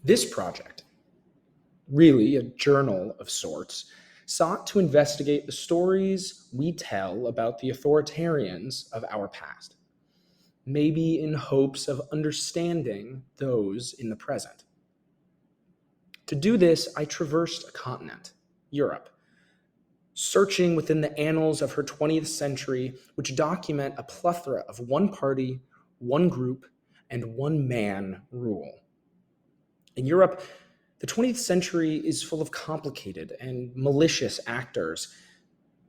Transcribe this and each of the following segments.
This project, really a journal of sorts, sought to investigate the stories we tell about the authoritarians of our past, maybe in hopes of understanding those in the present. To do this, I traversed a continent, Europe, searching within the annals of her 20th century, which document a plethora of one party, one group, and one man rule. In Europe, the 20th century is full of complicated and malicious actors,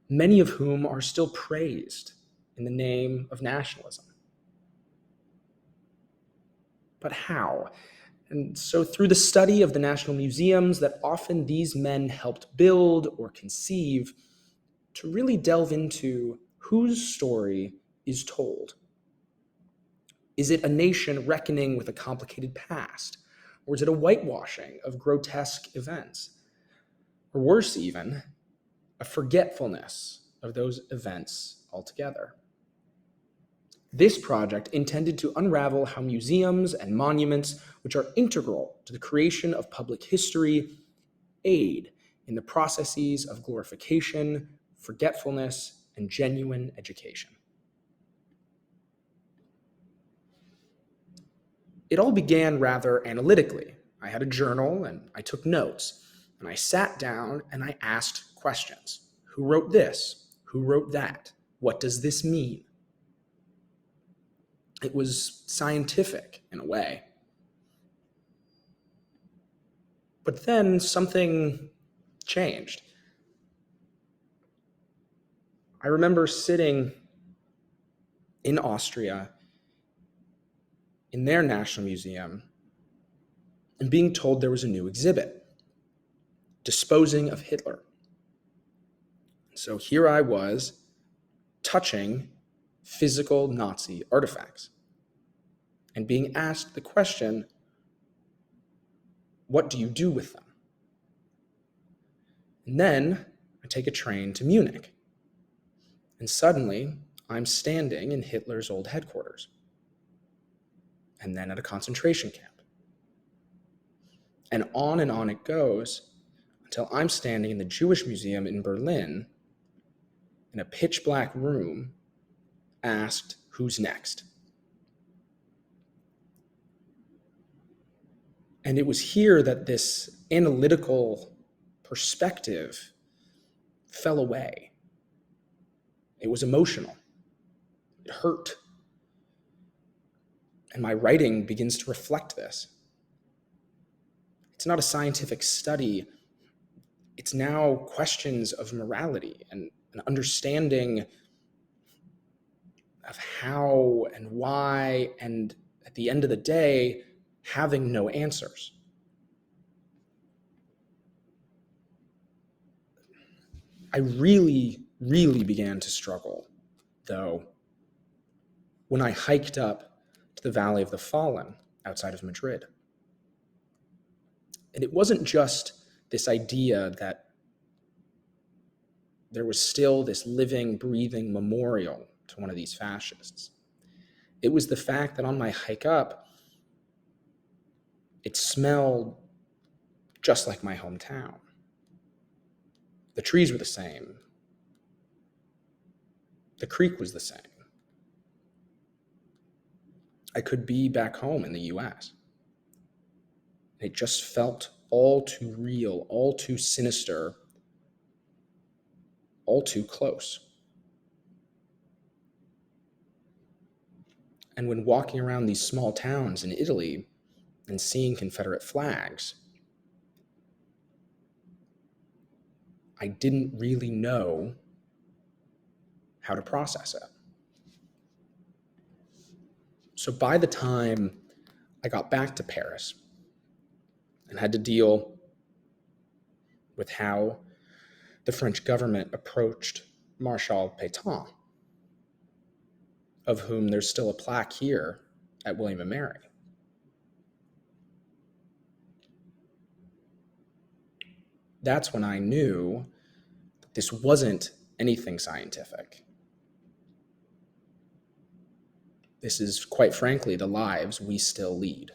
many of whom are still praised in the name of nationalism. But how? And so, through the study of the national museums that often these men helped build or conceive, to really delve into whose story is told. Is it a nation reckoning with a complicated past? Or is it a whitewashing of grotesque events? Or worse even, a forgetfulness of those events altogether? This project intended to unravel how museums and monuments, which are integral to the creation of public history, aid in the processes of glorification, forgetfulness, and genuine education. It all began rather analytically. I had a journal and I took notes, and I sat down and I asked questions. Who wrote this? Who wrote that? What does this mean? It was scientific in a way. But then something changed. I remember sitting in Austria in their national museum and being told there was a new exhibit, disposing of Hitler. So here I was, touching physical Nazi artifacts and being asked the question, what do you do with them? And then I take a train to Munich, and suddenly I'm standing in Hitler's old headquarters, and then at a concentration camp. And on it goes until I'm standing in the Jewish Museum in Berlin in a pitch black room, asked, who's next? And it was here that this analytical perspective fell away. It was emotional. It hurt. And my writing begins to reflect this. It's not a scientific study. It's now questions of morality and an understanding of how and why, and at the end of the day, having no answers. I really began to struggle, though, when I hiked up to the Valley of the Fallen outside of Madrid. And it wasn't just this idea that there was still this living, breathing memorial to one of these fascists. It was the fact that on my hike up, it smelled just like my hometown. The trees were the same. The creek was the same. I could be back home in the US. It just felt all too real, all too sinister, all too close. And when walking around these small towns in Italy and seeing Confederate flags, I didn't really know how to process it. So by the time I got back to Paris and had to deal with how the French government approached Marshal Pétain, of whom there's still a plaque here at William & Mary, that's when I knew that this wasn't anything scientific. This is, quite frankly, the lives we still lead.